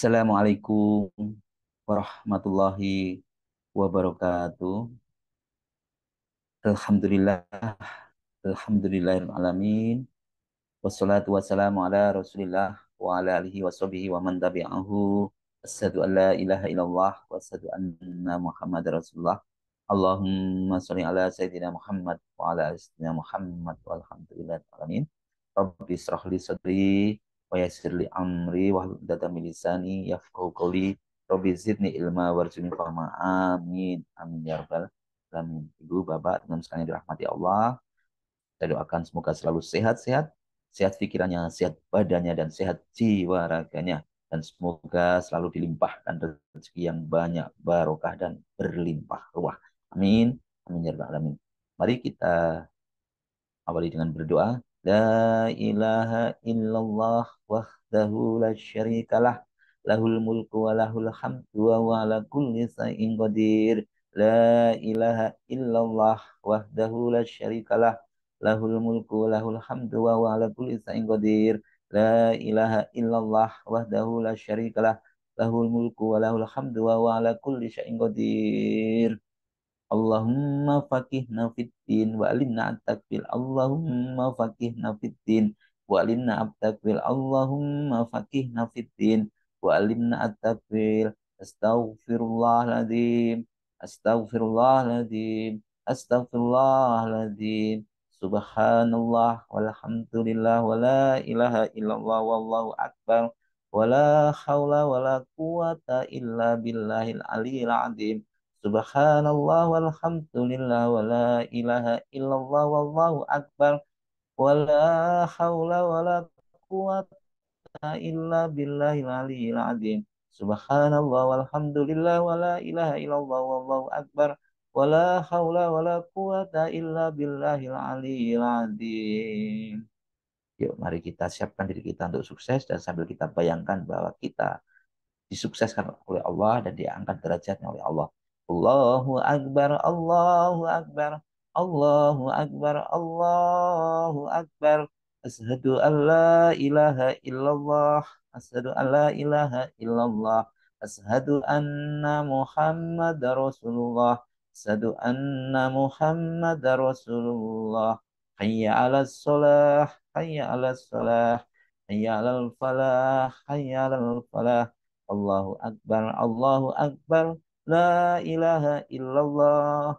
Assalamualaikum warahmatullahi wabarakatuh. Alhamdulillah, alhamdulillahirrahmanirrahim. Wassalatu wassalamu ala Rasulillah wa ala alihi wa sahbihi wa man tabi'ahu. Asyhadu an la ilaha illallah wa asyhadu anna Muhammadar Rasulullah. Allahumma shalli ala sayyidina Muhammad wa ala ali sayyidina Muhammad walhamdulillahil alamin. Rabbi israh li sadri wa yassir li amri wa hlul 'uqdatam min lisani yafqahu qawli. Rabbi zidni ilma warzuqni fahma. Amin. Amin ya rabbal alamin. Ibu, Bapak, teman sekalian dirahmati Allah. Saya doakan semoga selalu sehat-sehat, sehat pikirannya, sehat badannya, dan sehat jiwa raganya. Dan semoga selalu dilimpahkan rezeki yang banyak, barokah, dan berlimpah ruah. Amin. Amin ya rabbal alamin. Mari kita awali dengan berdoa. La ilaha illallah wahdahu la syarikalah. Lahul mulku wa lahul hamdu wa huwa ala kulli syai'in qadir. La ilaha illallah wahdahu la syarikalah. Lahul mulku wa lahul hamdu wa huwa ala kulli syai'in qadir. La ilaha illallah wahdahu la syarikalah. Lahul mulku wa lahul hamdu wa huwa ala kulli syai'in qadir. Allahumma faqihna fid din wa alimna at-takwil. Allahumma faqihna fid din wa alimna at-takwil. Allahumma faqihna fid din wa alimna at-takwil. Astaghfirullahaladzim. Astaghfirullahaladzim. Astaghfirullahaladzim. Subhanallah walhamdulillah wa la ilaha illallah wallahu akbar. Wa la hawla wa la quwata illa billahil aliyil azim. Subhanallah walhamdulillah wa la ilaha illallah wallahu akbar wa la hawla wa la quwata illa billahil aliyyil azim. Subhanallah walhamdulillah wa la ilaha illallah wallahu akbar wa la hawla wa la quwata illa billahil aliyyil azim. Yuk, mari kita siapkan diri kita untuk sukses dan sambil kita bayangkan bahwa kita disukseskan oleh Allah dan diangkat derajatnya oleh Allah. Allahu Akbar, Allahu Akbar, Allahu Akbar, Allahu Akbar. Asyhadu an la ilaha illallah, asyhadu an la ilaha illallah, asyhadu anna Muhammad Rasulullah, asyhadu anna Muhammad Rasulullah. Hayya 'alas shalah, hayya 'alas shalah, hayya 'alal falah, hayya 'alal falah. Allahu Akbar, Allahu Akbar, la ilaha illallah.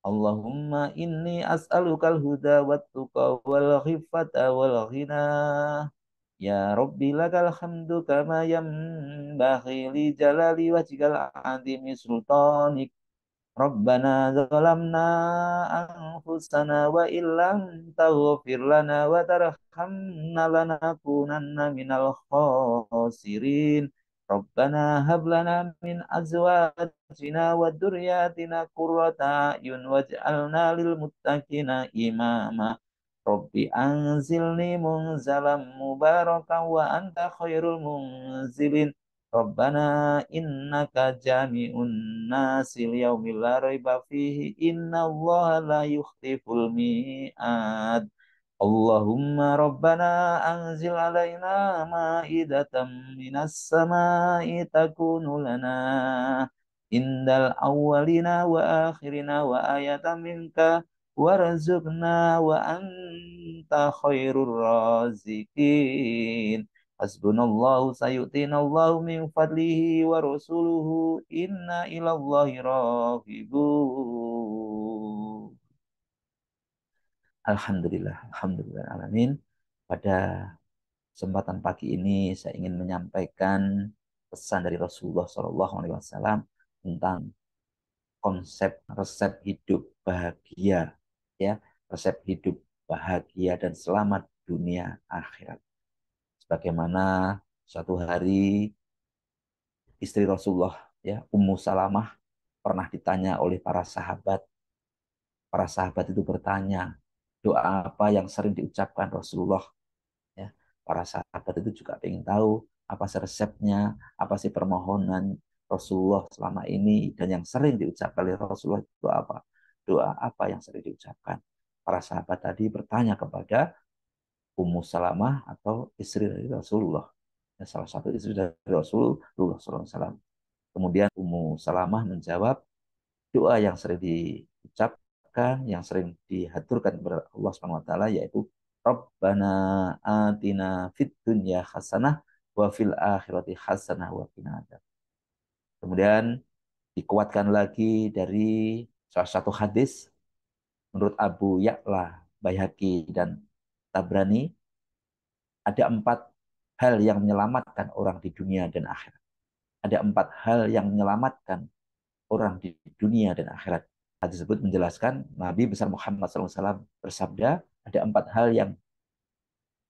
Allahumma inni as'alukal huda wat tuqa wal khifata wal ghina. Ya Rabbi lakal hamdu kama yanbaghi li jalali wajhikal azimi sultanik. Rabbana zalamna anfusana wa illam taghfir lana wa tarhamna lanakunanna minal khasirin. Rabbana hab lana min azwajina wa dzurriyyatina qurrata a'yun waj'alna lil muttaqina imama. Rabbi anzilni munzalam mubarakan wa anta khairul munzilin. Rabbana innaka jami'un nasi liyaumil la raiba fihi innallaha la yukhliful mi'ad. Allahumma rabbana anzil alaina ma'idatan minas sama'i takunu lana indal awwalina wa akhirina wa ayatan minka warzuqna wa anta khairur razikin. Hasbunallahu sayu'tinallahu min fadlihi wa rasuluhu inna ilallahi raghibun. Alhamdulillah, alhamdulillah alamin. Pada kesempatan pagi ini saya ingin menyampaikan pesan dari Rasulullah SAW tentang konsep resep hidup bahagia, ya, resep hidup bahagia dan selamat dunia akhirat. Sebagaimana suatu hari istri Rasulullah, ya, Ummu Salamah, pernah ditanya oleh para sahabat. Para sahabat itu bertanya, doa apa yang sering diucapkan Rasulullah? Ya, para sahabat itu juga ingin tahu apa sih resepnya, apa sih permohonan Rasulullah selama ini, dan yang sering diucapkan oleh Rasulullah itu apa? Doa apa yang sering diucapkan? Para sahabat tadi bertanya kepada Ummu Salamah atau istri dari Rasulullah. Ya, salah satu itu dari Rasulullah SAW. Kemudian Ummu Salamah menjawab doa yang sering diucapkan, yang sering dihaturkan kepada Allah Subhanahu wa taala, yaitu Rabbana atina fid dunya hasanah wa fil akhirati hasanah wa qina adzabannar. Kemudian dikuatkan lagi dari salah satu hadis menurut Abu Ya'la, Baihaqi dan Tabrani, ada 4 hal yang menyelamatkan orang di dunia dan akhirat. Ada 4 hal yang menyelamatkan orang di dunia dan akhirat. Hadis tersebut menjelaskan Nabi besar Muhammad SAW bersabda, ada 4 hal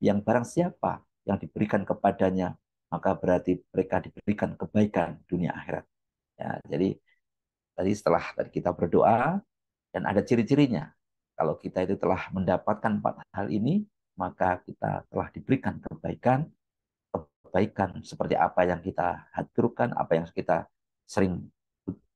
yang barang siapa yang diberikan kepadanya, maka berarti mereka diberikan kebaikan dunia akhirat. Ya, jadi tadi setelah tadi kita berdoa dan ada ciri-cirinya. Kalau kita itu telah mendapatkan 4 hal ini, maka kita telah diberikan kebaikan, kebaikan seperti apa yang kita haturkan, apa yang kita sering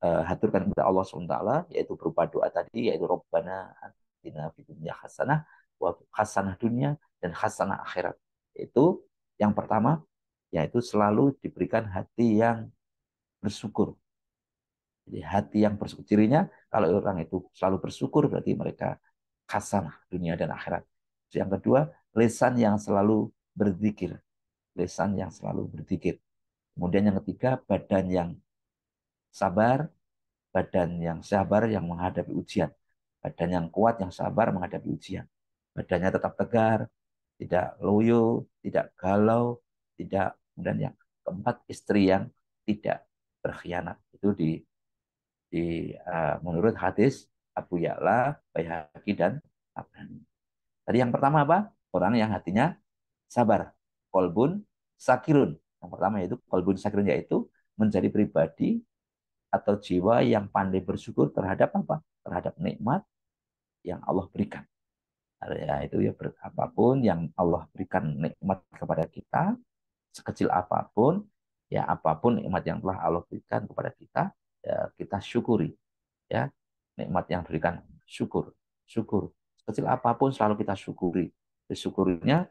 haturkan kepada Allah SWT, yaitu berupa doa tadi, yaitu Rabbana atina fid dunya hasanah wa hasanah dunia dan hasanah akhirat. Itu yang pertama, yaitu selalu diberikan hati yang bersyukur. Jadi hati yang bersyukur, cirinya kalau orang itu selalu bersyukur berarti mereka hasanah dunia dan akhirat. Yang kedua, lisan yang selalu berzikir. Lisan yang selalu berzikir. Kemudian yang ketiga, sabar, badan yang sabar yang menghadapi ujian. Badan yang kuat yang sabar menghadapi ujian. Badannya tetap tegar, tidak loyo, tidak galau, tidak. Kemudian yang keempat, istri yang tidak berkhianat. Itu menurut hadis Abu Ya'la, Baihaqi dan Tabrani. Tadi yang pertama apa? Orang yang hatinya sabar. Kolbun sakirun. Yang pertama yaitu kolbun sakirun, yaitu menjadi pribadi atau jiwa yang pandai bersyukur terhadap apa? Terhadap nikmat yang Allah berikan. Ya, itu ya apapun yang Allah berikan nikmat kepada kita, sekecil apapun, ya apapun nikmat yang telah Allah berikan kepada kita, ya kita syukuri. Ya, nikmat yang berikan syukur, syukur. Sekecil apapun selalu kita syukuri. Syukurnya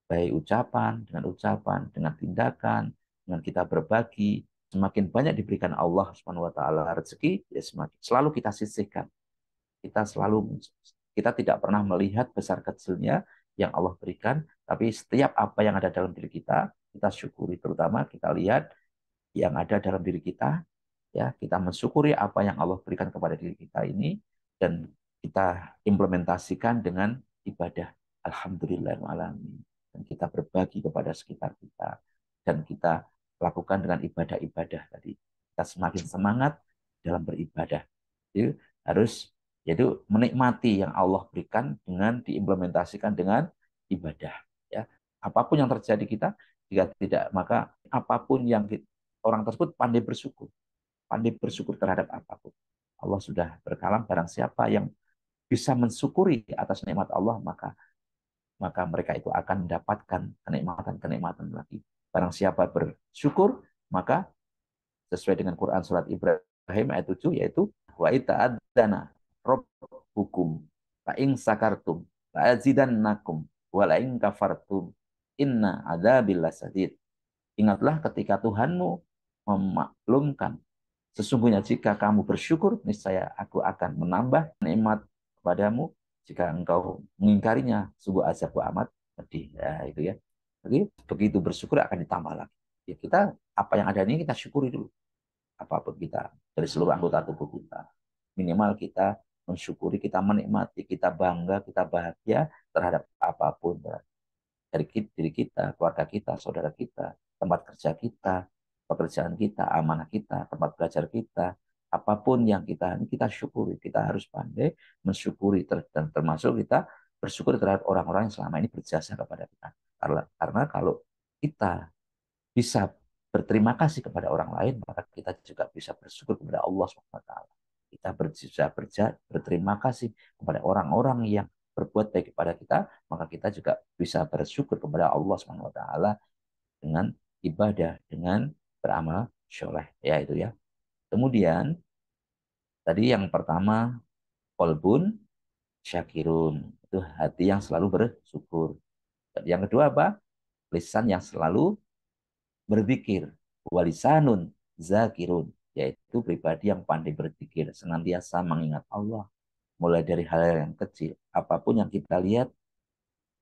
baik ucapan, dengan tindakan, dengan kita berbagi. Semakin banyak diberikan Allah Subhanahu wa taala rezeki, ya semakin selalu kita sisihkan. Kita tidak pernah melihat besar kecilnya yang Allah berikan, tapi setiap apa yang ada dalam diri kita syukuri. Terutama kita lihat yang ada dalam diri kita, ya kita mensyukuri apa yang Allah berikan kepada diri kita ini, dan kita implementasikan dengan ibadah. Alhamdulillahirrahmanirrahim. Dan kita berbagi kepada sekitar kita, dan kita lakukan dengan ibadah-ibadah tadi. Kita semakin semangat dalam beribadah. Jadi harus, yaitu menikmati yang Allah berikan dengan diimplementasikan dengan ibadah. Ya, apapun yang terjadi kita, jika tidak, maka apapun yang orang tersebut pandai bersyukur terhadap apapun. Allah sudah berkalam, barang siapa yang bisa mensyukuri atas nikmat Allah, maka mereka itu akan mendapatkan kenikmatan-kenikmatan lagi. Barang siapa bersyukur, maka sesuai dengan Quran surat Ibrahim ayat 7, yaitu wa ita'adzana rabbukum la in sakartum la azidannakum wa la in kafartum inna adzabil lasadid. Ingatlah ketika Tuhanmu memaklumkan, sesungguhnya jika kamu bersyukur, niscaya aku akan menambah nikmat kepadamu. Jika engkau mengingkarinya, sungguh azabku amat pedih. Ya, itu ya. Jadi begitu bersyukur akan ditambah lagi. Ya, kita apa yang ada ini kita syukuri dulu. Apapun kita dari seluruh anggota tubuh kita. Minimal kita mensyukuri, kita menikmati, kita bangga, kita bahagia terhadap apapun, dari diri kita, keluarga kita, saudara kita, tempat kerja kita, pekerjaan kita, amanah kita, tempat belajar kita, apapun yang kita syukuri. Kita harus pandai mensyukuri, dan termasuk kita bersyukur terhadap orang-orang yang selama ini berjasa kepada kita. Karena kalau kita bisa berterima kasih kepada orang lain, maka kita juga bisa bersyukur kepada Allah SWT. Kita bisa berterima kasih kepada orang-orang yang berbuat baik kepada kita, maka kita juga bisa bersyukur kepada Allah SWT dengan ibadah, dengan beramal soleh. Ya, itu ya. Kemudian tadi yang pertama, kolbun syakirun, itu hati yang selalu bersyukur. Yang kedua apa? Lisan yang selalu berzikir, walisanun zakirun, yaitu pribadi yang pandai berzikir, senantiasa mengingat Allah, mulai dari hal yang kecil, apapun yang kita lihat,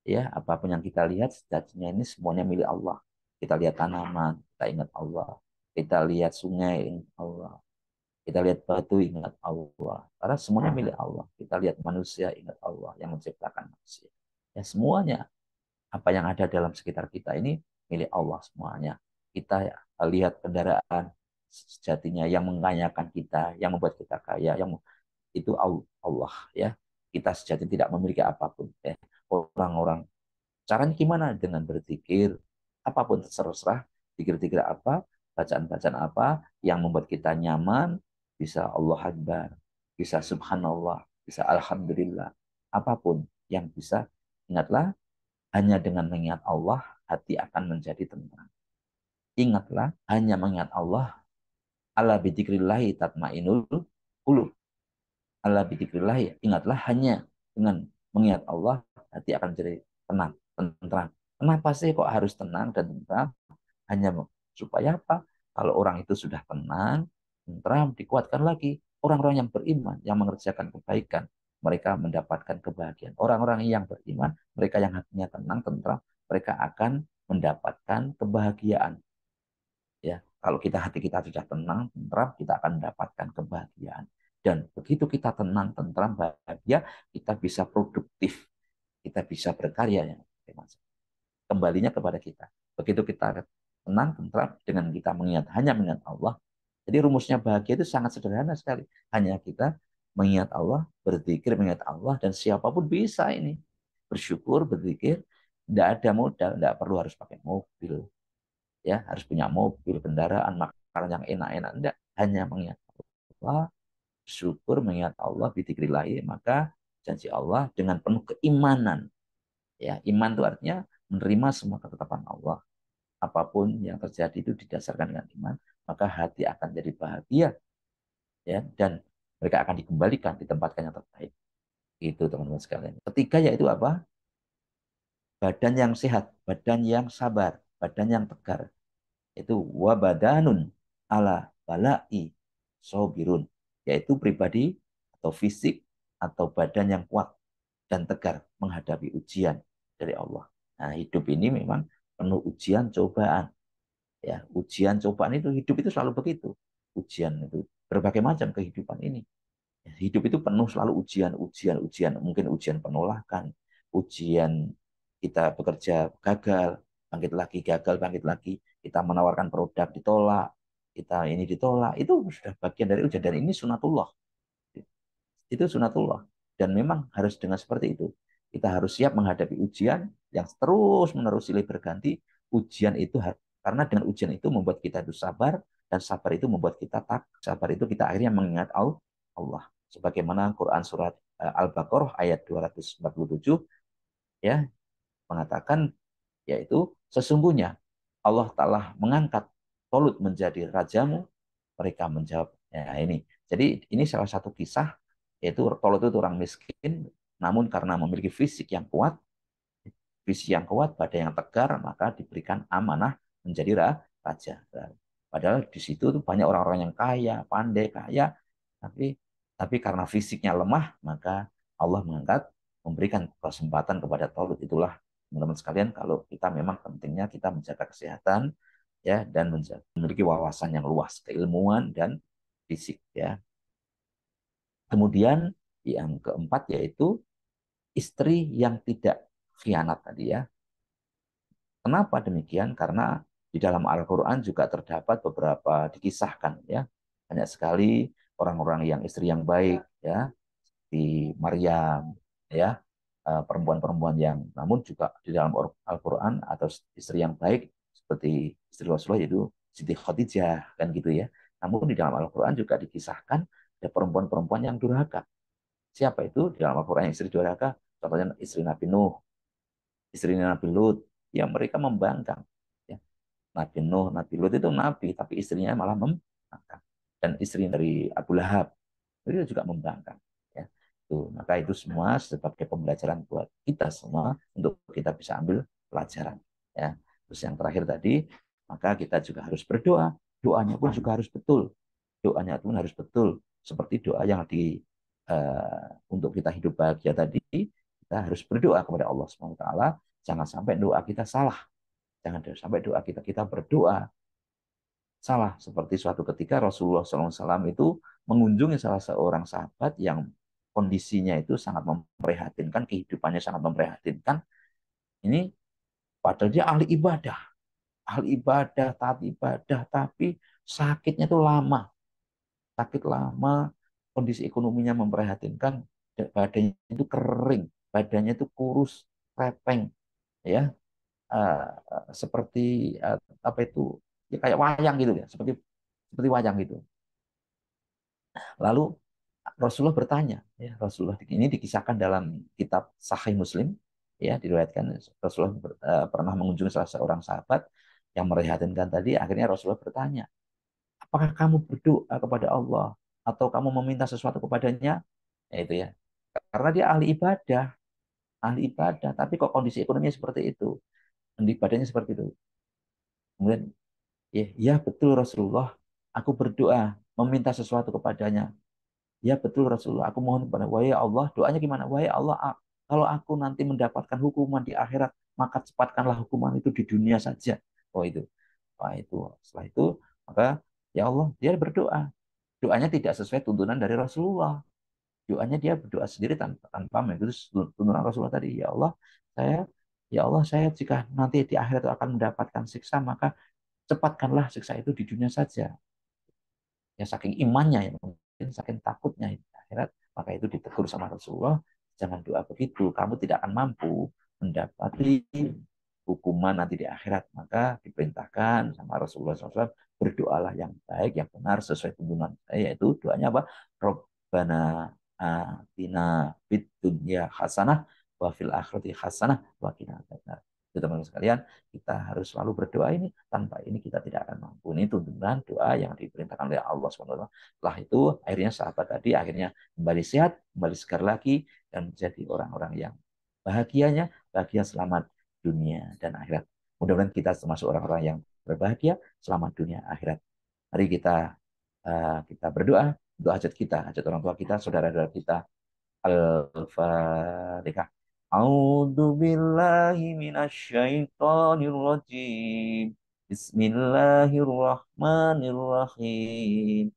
ya, apapun yang kita lihat, sejatinya ini semuanya milik Allah. Kita lihat tanaman, kita ingat Allah. Kita lihat sungai, ingat Allah. Kita lihat batu, ingat Allah. Karena semuanya milik Allah. Kita lihat manusia, ingat Allah yang menciptakan manusia. Ya, semuanya apa yang ada dalam sekitar kita ini milik Allah semuanya. Kita lihat kendaraan, sejatinya yang mengayakan kita, yang membuat kita kaya, yang itu Allah, ya. Kita sejatinya tidak memiliki apapun, ya. Orang-orang caranya gimana? Dengan berzikir, apapun terserah, zikir-zikir apa, bacaan-bacaan apa yang membuat kita nyaman, bisa Allah Akbar, bisa Subhanallah, bisa Alhamdulillah, apapun yang bisa. Ingatlah, hanya dengan mengingat Allah, hati akan menjadi tenang. Ingatlah, hanya mengingat Allah, ala bidzikrillahi tatmainul qulub. Ala bidzikrillahi, ingatlah, hanya dengan mengingat Allah, hati akan menjadi tenang, tentram. Kenapa sih kok harus tenang dan tentram? Hanya supaya apa? Kalau orang itu sudah tenang, tentram, dikuatkan lagi. Orang-orang yang beriman, yang mengerjakan kebaikan, mereka mendapatkan kebahagiaan. Orang-orang yang beriman, mereka yang hatinya tenang, tentram, mereka akan mendapatkan kebahagiaan. Ya, kalau hati kita sudah tenang, tentram, kita akan mendapatkan kebahagiaan. Dan begitu kita tenang, tentram, bahagia, kita bisa produktif, kita bisa berkarya. Ya. Kembalinya kepada kita. Begitu kita tenang, tentram, dengan kita hanya mengingat Allah. Jadi rumusnya bahagia itu sangat sederhana sekali. Hanya kita mengingat Allah, berzikir mengingat Allah, dan siapapun bisa ini. Bersyukur, berzikir, tidak ada modal, tidak perlu harus pakai mobil, ya, harus punya mobil, kendaraan, makanan yang enak-enak, tidak. Hanya mengingat Allah, syukur, mengingat Allah, bidzikrillah, maka janji Allah dengan penuh keimanan. Ya, iman itu artinya menerima semua ketetapan Allah. Apapun yang terjadi itu didasarkan dengan iman, maka hati akan jadi bahagia, ya, dan mereka akan dikembalikan, ditempatkan yang terbaik. Itu teman-teman sekalian. Ketiga yaitu apa? Badan yang sehat, badan yang sabar, badan yang tegar. Itu wabadanun ala balai sobirun, yaitu pribadi atau fisik atau badan yang kuat dan tegar menghadapi ujian dari Allah. Nah, hidup ini memang penuh ujian cobaan. Ya, ujian cobaan itu, hidup itu selalu begitu. Ujian itu berbagai macam kehidupan ini. Ya, hidup itu penuh selalu ujian, ujian, ujian. Mungkin ujian penolakan, ujian kita bekerja gagal, bangkit lagi, gagal, bangkit lagi. Kita menawarkan produk ditolak, kita ini ditolak. Itu sudah bagian dari ujian, dan ini sunatullah. Itu sunatullah. Dan memang harus dengan seperti itu. Kita harus siap menghadapi ujian yang terus menerus silih berganti. Ujian itu, karena dengan ujian itu membuat kita itu sabar, dan sabar itu membuat kita sabar itu kita akhirnya mengingat Allah. Sebagaimana Quran surat Al-Baqarah ayat 247, ya, mengatakan, yaitu sesungguhnya Allah telah mengangkat Tolut menjadi rajamu. Mereka menjawab, ya ini. Jadi ini salah satu kisah, yaitu Tolut itu orang miskin, namun karena memiliki fisik yang kuat, badan yang tegar, maka diberikan amanah menjadi raja. Padahal di situ tuh banyak orang-orang yang kaya, pandai, kaya, tapi karena fisiknya lemah, maka Allah mengangkat, memberikan kesempatan kepada Tolut. Itulah teman-teman sekalian, kalau kita memang pentingnya kita menjaga kesehatan, ya, dan memiliki wawasan yang luas, keilmuan dan fisik, ya. Kemudian yang keempat yaitu istri yang tidak khianat tadi, ya. Kenapa demikian? Karena di dalam Al-Quran juga terdapat beberapa dikisahkan, ya, banyak sekali orang-orang yang istri yang baik, ya, di Maryam, ya, perempuan-perempuan yang, namun juga di dalam Al-Quran atau istri yang baik seperti istri Rasulullah, yaitu Siti Khadijah, kan gitu, ya. Namun di dalam Al-Quran juga dikisahkan ada perempuan-perempuan yang durhaka. Siapa itu di dalam Al-Quran yang istri durhaka? Contohnya istri Nabi Nuh, istri Nabi Lut, yang mereka membangkang. Ya. Nabi Nuh, Nabi Lut itu nabi, tapi istrinya malah membangkang. Dan istri dari Abu Lahab, beliau juga membangkang. Ya. Tuh, maka itu semua sebagai pembelajaran buat kita semua untuk kita bisa ambil pelajaran. Ya. Terus yang terakhir tadi, maka kita juga harus berdoa. Doanya pun juga harus betul. Doanya pun harus betul. Seperti doa yang untuk kita hidup bahagia tadi, kita harus berdoa kepada Allah SWT. Jangan sampai doa kita salah. Jangan sampai doa kita berdoa salah. Seperti suatu ketika Rasulullah SAW itu mengunjungi salah seorang sahabat yang kondisinya itu sangat memprihatinkan, kehidupannya sangat memprihatinkan. Ini padahal dia ahli ibadah, taat ibadah, tapi sakitnya itu lama, sakit lama, kondisi ekonominya memprihatinkan, badannya itu kering, badannya itu kurus, repeng, ya, seperti apa itu, ya kayak wayang gitu ya, seperti seperti wayang gitu. Lalu Rasulullah bertanya, ya, Rasulullah ini dikisahkan dalam kitab Sahih Muslim, ya, diriwayatkan Rasulullah pernah mengunjungi salah seorang sahabat yang merihatinkan tadi. Akhirnya Rasulullah bertanya, apakah kamu berdoa kepada Allah atau kamu meminta sesuatu kepadanya? Ya, itu ya. Karena dia ahli ibadah, tapi kok kondisi ekonominya seperti itu, ahli ibadahnya seperti itu. Kemudian, ya, ya betul Rasulullah, aku berdoa meminta sesuatu kepadanya. Ya betul Rasulullah, aku mohon kepada wahai Allah, doanya gimana? Wahai Allah, kalau aku nanti mendapatkan hukuman di akhirat, maka cepatkanlah hukuman itu di dunia saja. Oh itu. Wah itu. Setelah itu, maka ya Allah, dia berdoa. Doanya tidak sesuai tuntunan dari Rasulullah. Doanya dia berdoa sendiri tanpa mengikuti tuntunan Rasulullah tadi. Saya ya Allah, saya jika nanti di akhirat akan mendapatkan siksa, maka cepatkanlah siksa itu di dunia saja. Ya saking imannya ya mungkin saking takutnya di akhirat, maka itu ditegur sama Rasulullah, jangan doa begitu, kamu tidak akan mampu mendapati hukuman nanti di akhirat. Maka diperintahkan sama Rasulullah SAW, berdoalah yang baik, yang benar sesuai tuntunan saya, yaitu doanya apa? Rabbana atina fid dunya hasanah wa fil akhirati hasanah wa qina adzabannar. Itu teman-teman sekalian, kita harus selalu berdoa ini. Tanpa ini kita tidak akan mampu. Ini tuntunan doa yang diperintahkan oleh Allah SWT. Setelah itu akhirnya sahabat tadi akhirnya kembali sehat, kembali segar lagi, dan menjadi orang-orang yang bahagia selamat dunia dan akhirat. Mudah-mudahan kita termasuk orang-orang yang berbahagia selamat dunia akhirat. Mari kita berdoa untuk hajat kita, hajat orang tua kita, saudara-saudara kita. Al-Fatihah. A'udzu billahi minasyaitonir rajim. Bismillahirrahmanirrahim.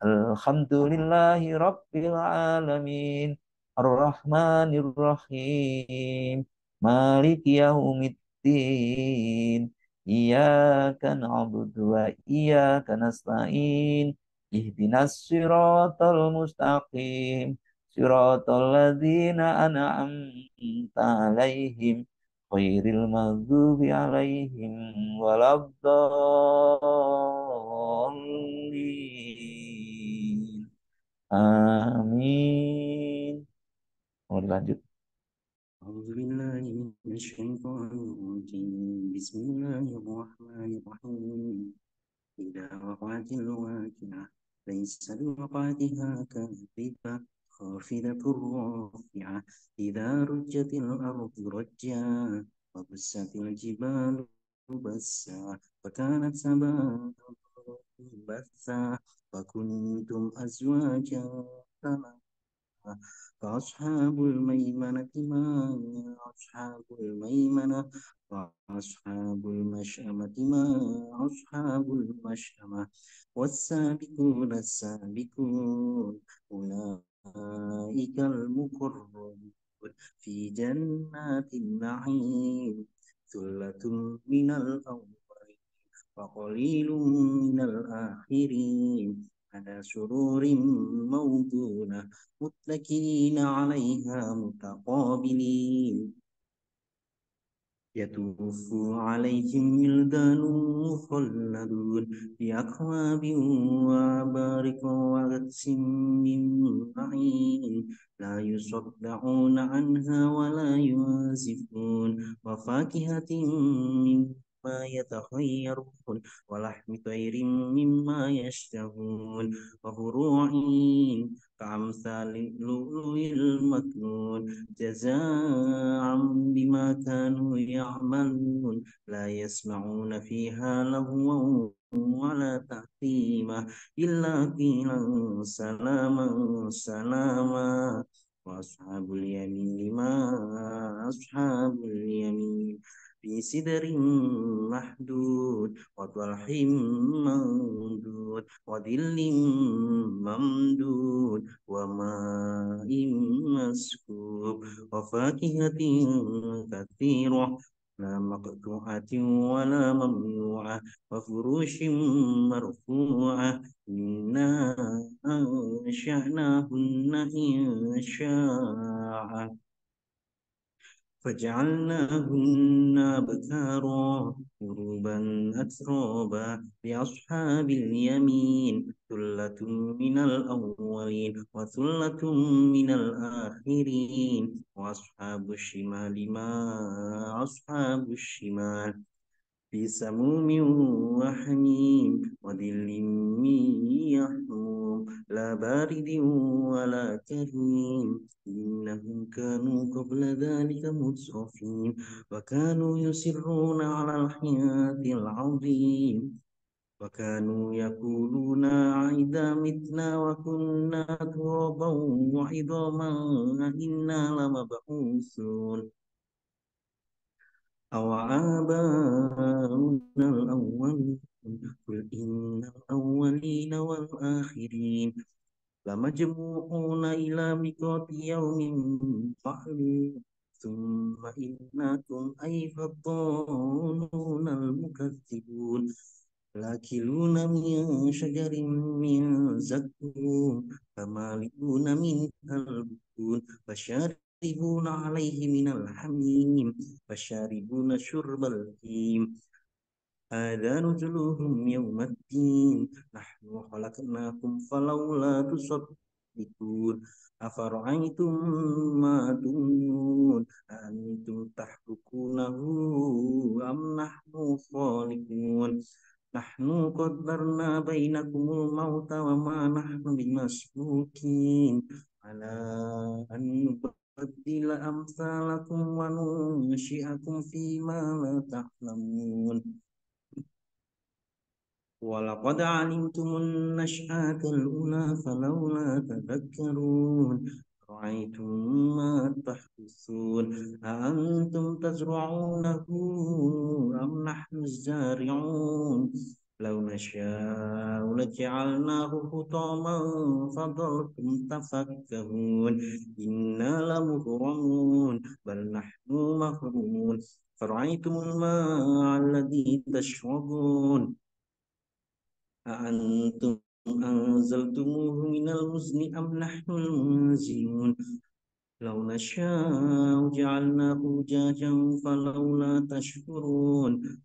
Alhamdulillahi rabbil alamin. Ar-Rahmanir Rahim. Maliki yaumiddin. Iyyaka na'budu wa iyyaka nasta'in. Ihdinas siratal mustaqim. Siratal ladzina an'amta 'alaihim ghairil maghdubi 'alaihim waladdallin. Amin. Mau dilanjut? أعوذ بالله من الشيطان الرجيم بسم الله الرحمن الرحيم إذا وقعت الواقعة ليس لوقعتها كاذبة خافضة رافعة إذا رجت الأرض رجا وبست الجبال بسا فكانت سباء بثا وكنتم أزواجا ثلاثة فأصحاب الميمنة ما أصحاب الميمنة وأصحاب المشأمة ما أصحاب المشأمة والسابقون السابقون أولئك المقربون في جنات النعيم ثلة من الأولين وقليل من الآخرين على سرور موضونة متكئين عليها متقابلين يطوف عليهم ولدان مخلدون بأكواب وأبارك وكأس من معين لا يصدعون عنها ولا ينزفون وفاكهة مما مما يتخيرون ولحم طير مما يشتهون وفروع كأمثال اللؤلؤ المكنون جزاء بما كانوا يعملون لا يسمعون فيها لغوا ولا تأثيما إلا قيلا سلاما سلاما وأصحاب اليمين ما أصحاب اليمين في سدر محدود وطلح منضود وظل ممدود وماء مسكوب وفاكهة كثيرة لا مقطوعة ولا ممنوعة وفروش مرفوعة إنا أنشأناهن إنشاء فجعلناهن أبكارا عربا أترابا لأصحاب اليمين ثلة من الأولين وثلة من الآخرين وأصحاب الشمال ما أصحاب الشمال في سموم وحميم وظل من يحموم لا بارد ولا كريم إنهم كانوا قبل ذلك مترفين وكانوا يصرون على الحياة العظيم وكانوا يقولون إذا متنا وكنا ترابا وعظاما إنا لمبعوثون أو آباؤنا الأولين قل إن الأولين والآخرين لمجموعون إلى ميقات يوم معلوم ثم إنكم أيها الضالون المكذبون لآكلون من شجر من زقوم فمالئون منها البطون فشاربون عليه من الحميم فشاربون شرب الهيم هذا نزلهم يوم الدين نحن خلقناكم فلولا تصدقون أفرأيتم ما تمنون أأنتم تحرقونه أم نحن الخالقون نحن قدرنا بينكم الموت وما نحن بمسبوقين على أن نبدل أمثالكم وننشئكم فيما لا تعلمون ولقد علمتم النشأة الأولى فلولا تذكرون رأيتم ما تحدثون أأنتم تزرعونه أم نحن الزارعون لو نشاء لجعلناه حطاما فظلتم تفكهون إنا لمغرمون بل نحن محرومون فرأيتم الماء الذي تشربون أأنتم أنزلتموه من المزن أم نحن المنزلون لو نشاء جعلناه أجاجا فلولا تشكرون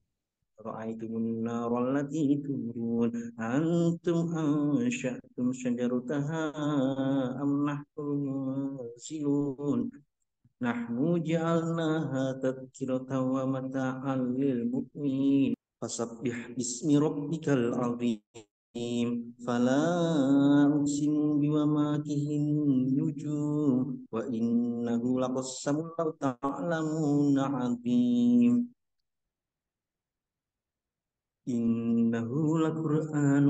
رأيتم النار التي تورون أأنتم أنشأتم شجرتها أم نحن المنزلون نحن جعلناها تذكرة ومتاعا للمؤمنين فسبح باسم ربك العظيم فلا أقسم بمواقع النجوم وإنه لقسم لو تعلمون عظيم إنه لقرآن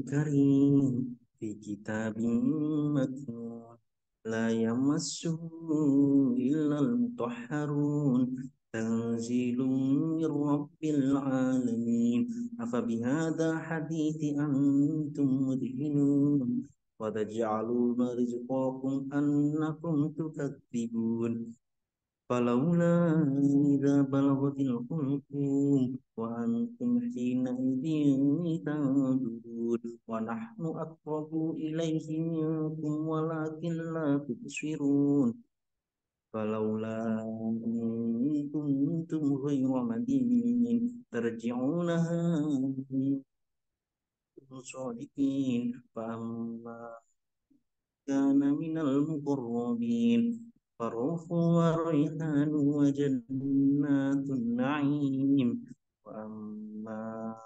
كريم في كتاب مكنون لا يمسه إلا المطهرون تنزيل من رب العالمين أفبهذا حديث أنتم مدهنون وتجعلون رزقكم أنكم تكذبون فلولا إذا بلغت الحلقوم وأنتم حينئذ تنظرون ونحن أقرب إليه منكم ولكن لا تبصرون فلولا إن كنتم غير مدينين ترجعونها إن كنتم صادقين فأما كان من المقربين فروح وريحان وجنات النعيم وأما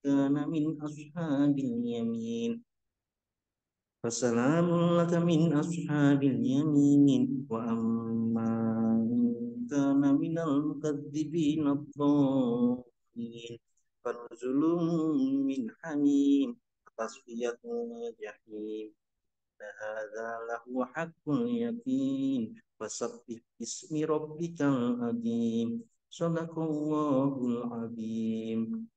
كان من أصحاب اليمين فسلام لك من أصحاب اليمين وأما إن كان من المكذبين الضالين فنزل من حميم وتصفية جحيم هذا لهو حق اليقين فسبح باسم ربك العظيم صدق الله العظيم